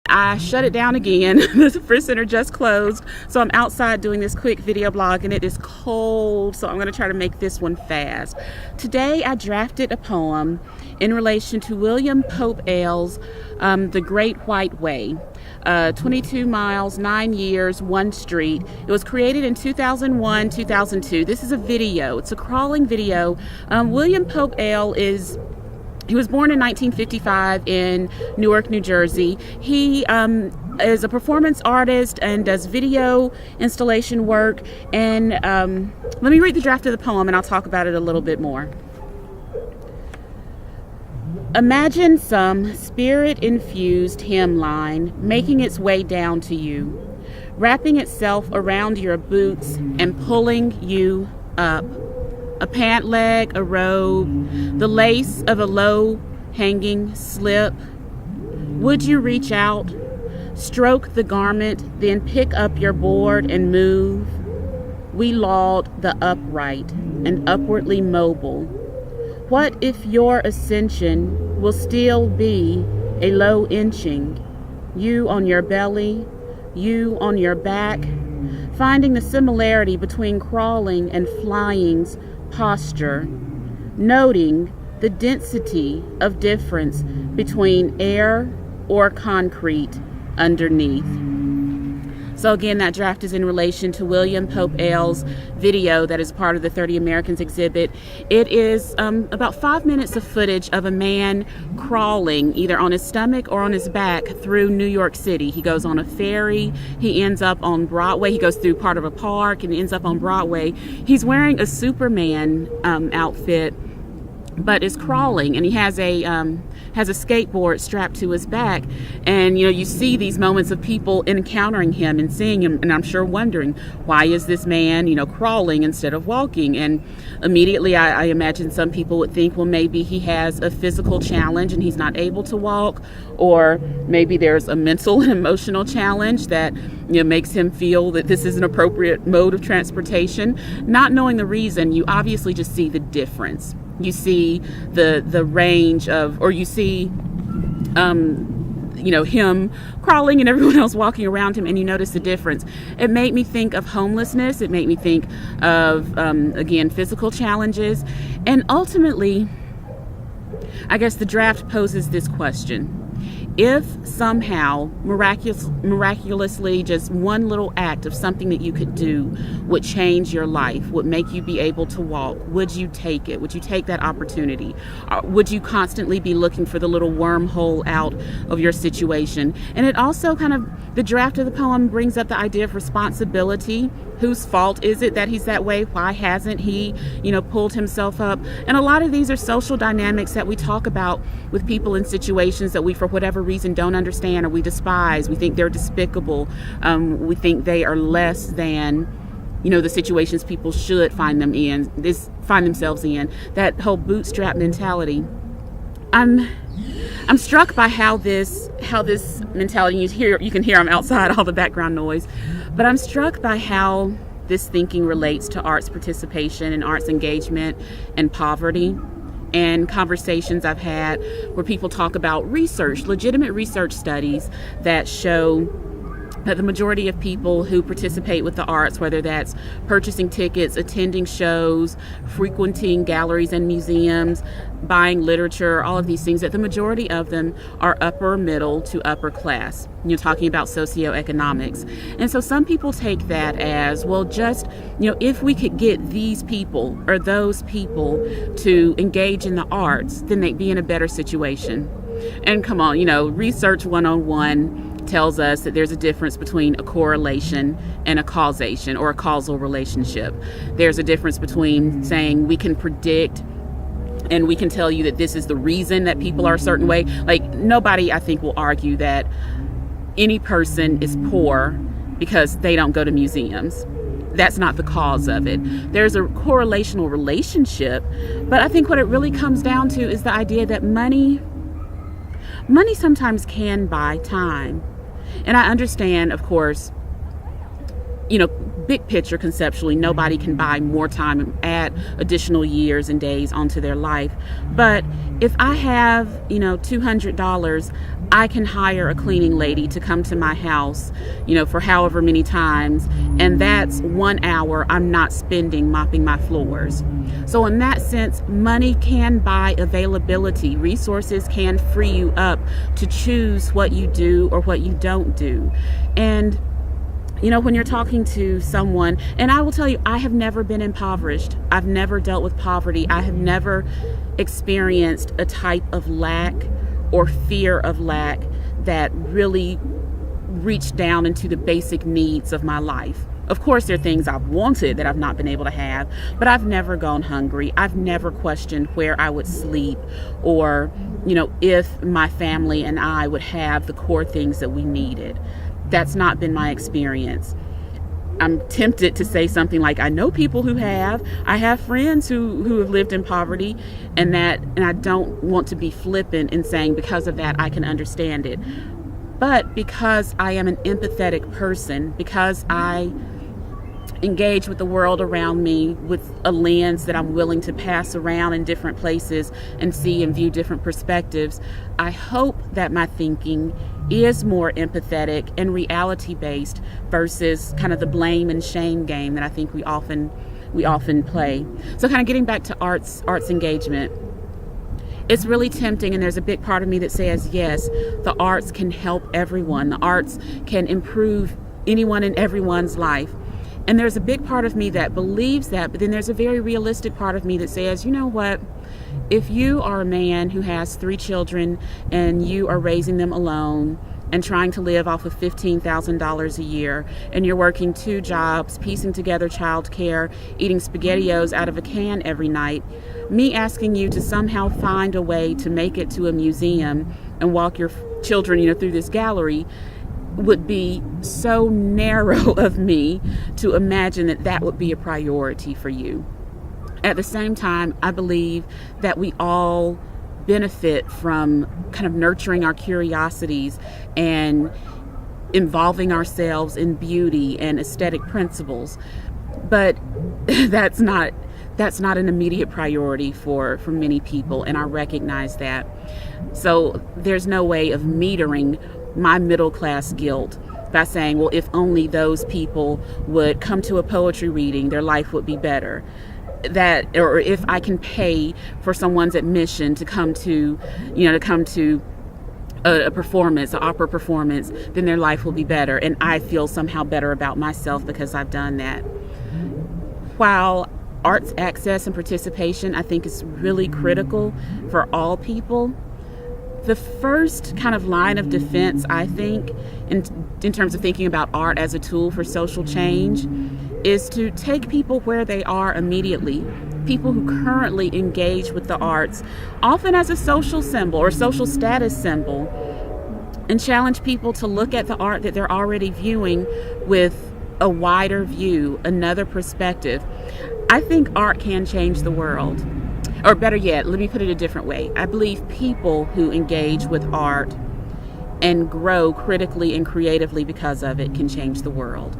I shut it down again. The Frisk Center just closed, so I'm outside doing this quick video blog, and it is cold, so I'm going to try to make this one fast. Today I drafted a poem in relation to William Pope.L's The Great White Way. 22 miles, 9 years, 1 street. It was created in 2001, 2002. This is a video. It's a crawling video. William Pope.L. He was born in 1955 in Newark, New Jersey. He is a performance artist and does video installation work. And let me read the draft of the poem and I'll talk about it a little bit more. Imagine some spirit-infused hymnline making its way down to you, wrapping itself around your boots and pulling you up. A pant leg, a robe, the lace of a low-hanging slip. Would you reach out, stroke the garment, then pick up your board and move? We laud the upright and upwardly mobile. What if your ascension will still be a low inching? You on your belly, you on your back, finding the similarity between crawling and flying's posture, noting the density of difference between air or concrete underneath. So again, that draft is in relation to William Pope.L's video that is part of the 30 Americans exhibit. It is about 5 minutes of footage of a man crawling either on his stomach or on his back through New York City. He goes on a ferry, he ends up on Broadway, he goes through part of a park and ends up on Broadway. He's wearing a Superman outfit, but is crawling, and he has a skateboard strapped to his back. And you see these moments of people encountering him and seeing him, and I'm sure wondering, why is this man crawling instead of walking? And immediately I imagine some people would think, well, maybe he has a physical challenge and he's not able to walk, or maybe there's a mental and emotional challenge that makes him feel that this is an appropriate mode of transportation. Not knowing the reason, you obviously just see the difference. You see the range of, or you see, him crawling and everyone else walking around him, and you notice the difference. It made me think of homelessness. It made me think of, again, physical challenges. And ultimately, I guess the draft poses this question. If somehow, miraculously, just one little act of something that you could do would change your life, would make you be able to walk, would you take it? Would you take that opportunity? Or would you constantly be looking for the little wormhole out of your situation? And it also the draft of the poem brings up the idea of responsibility. Whose fault is it that he's that way? Why hasn't he, pulled himself up? And a lot of these are social dynamics that we talk about with people in situations that we, for whatever reason, don't understand or we despise. We think they're despicable. We think they are less than, the situations people should find themselves in. That whole bootstrap mentality. I'm struck by how this mentality, you can hear I'm outside, all the background noise, but I'm struck by how this thinking relates to arts participation and arts engagement and poverty. And conversations I've had where people talk about research, legitimate research studies that show that the majority of people who participate with the arts, whether that's purchasing tickets, attending shows, frequenting galleries and museums, buying literature, all of these things, that the majority of them are upper middle to upper class. You're talking about socioeconomics. And so some people take that as, well, just, if we could get these people or those people to engage in the arts, then they'd be in a better situation. And come on, research 101 tells us that there's a difference between a correlation and a causation, or a causal relationship. There's a difference between saying we can predict and we can tell you that this is the reason that people are a certain way. Like, nobody, I think, will argue that any person is poor because they don't go to museums. That's not the cause of it. There's a correlational relationship, but I think what it really comes down to is the idea that money sometimes can buy time. And I understand, of course, big picture conceptually, nobody can buy more time and add additional years and days onto their life. But if I have, $200, I can hire a cleaning lady to come to my house, for however many times. And that's 1 hour I'm not spending mopping my floors. So in that sense, money can buy availability. Resources can free you up to choose what you do or what you don't do. And when you're talking to someone, and I will tell you, I have never been impoverished. I've never dealt with poverty. I have never experienced a type of lack or fear of lack that really reached down into the basic needs of my life. Of course, there are things I've wanted that I've not been able to have, but I've never gone hungry. I've never questioned where I would sleep or, if my family and I would have the core things that we needed. That's not been my experience. I'm tempted to say something like, I know people who have. I have friends who have lived in poverty, and I don't want to be flippant in saying because of that I can understand it. But because I am an empathetic person, because I engage with the world around me with a lens that I'm willing to pass around in different places and see and view different perspectives, I hope that my thinking is more empathetic and reality-based versus kind of the blame and shame game that I think we often play. So kind of getting back to arts engagement, it's really tempting, and there's a big part of me that says, yes, the arts can help everyone. The arts can improve anyone and everyone's life. And there's a big part of me that believes that, but then there's a very realistic part of me that says, you know what? If you are a man who has 3 children and you are raising them alone and trying to live off of $15,000 a year, and you're working 2 jobs, piecing together childcare, eating SpaghettiOs out of a can every night, me asking you to somehow find a way to make it to a museum and walk your children, through this gallery would be so narrow of me to imagine that would be a priority for you. At the same time, I believe that we all benefit from kind of nurturing our curiosities and involving ourselves in beauty and aesthetic principles. But that's not an immediate priority for many people, and I recognize that. So there's no way of metering my middle class guilt by saying, well, if only those people would come to a poetry reading, their life would be better. Or if I can pay for someone's admission to come to a performance, an opera performance, then their life will be better. And I feel somehow better about myself because I've done that. While arts access and participation, I think, is really critical for all people, the first kind of line of defense, I think, in terms of thinking about art as a tool for social change, is to take people where they are immediately, people who currently engage with the arts, often as a social symbol or social status symbol, and challenge people to look at the art that they're already viewing with a wider view, another perspective. I think art can change the world. Or better yet, let me put it a different way. I believe people who engage with art and grow critically and creatively because of it can change the world.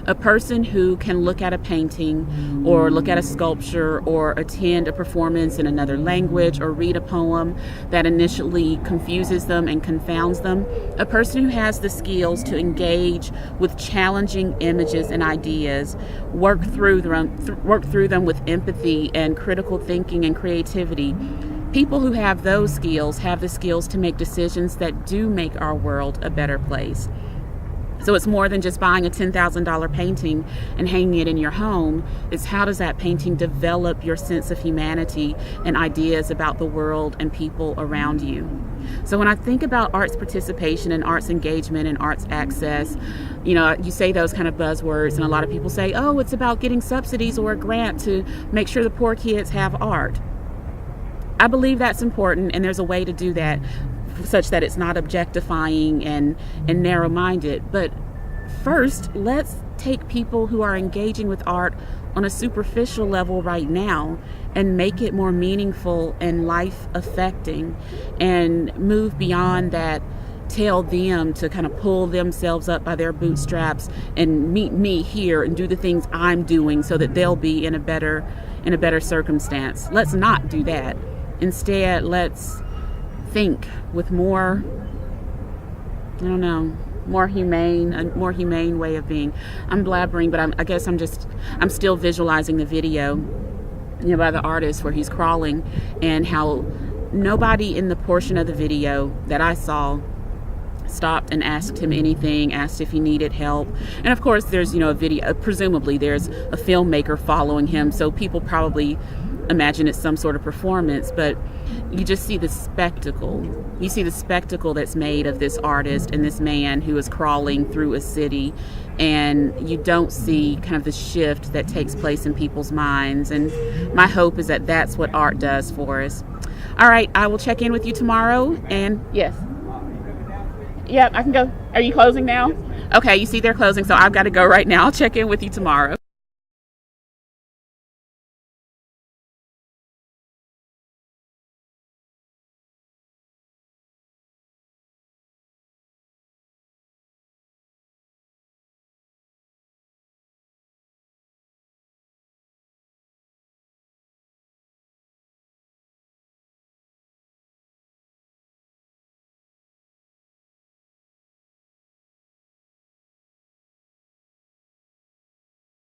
A person who can look at a painting or look at a sculpture or attend a performance in another language or read a poem that initially confuses them and confounds them, a person who has the skills to engage with challenging images and ideas, work through them with empathy and critical thinking and creativity. People who have those skills have the skills to make decisions that do make our world a better place. So it's more than just buying a $10,000 painting and hanging it in your home. It's how does that painting develop your sense of humanity and ideas about the world and people around you. So when I think about arts participation and arts engagement and arts access, you say those kind of buzzwords, and a lot of people say, oh, it's about getting subsidies or a grant to make sure the poor kids have art. I believe that's important, and there's a way to do that such that it's not objectifying and narrow-minded. But first, let's take people who are engaging with art on a superficial level right now and make it more meaningful and life-affecting, and move beyond that tell them to kind of pull themselves up by their bootstraps and meet me here and do the things I'm doing so that they'll be in a better circumstance. Let's not do that. Instead, let's think with more, I don't know, a more humane way of being. I'm blabbering, but I guess I'm still visualizing the video, by the artist where he's crawling, and how nobody in the portion of the video that I saw stopped and asked him anything, asked if he needed help. And of course there's, a video, presumably there's a filmmaker following him, so people probably imagine it's some sort of performance, but you just see the spectacle. You see the spectacle that's made of this artist and this man who is crawling through a city, and you don't see kind of the shift that takes place in people's minds. And my hope is that that's what art does for us. All right, I will check in with you tomorrow. And yes. Yeah, I can go. Are you closing now? Okay, you see they're closing, so I've got to go right now. I'll check in with you tomorrow.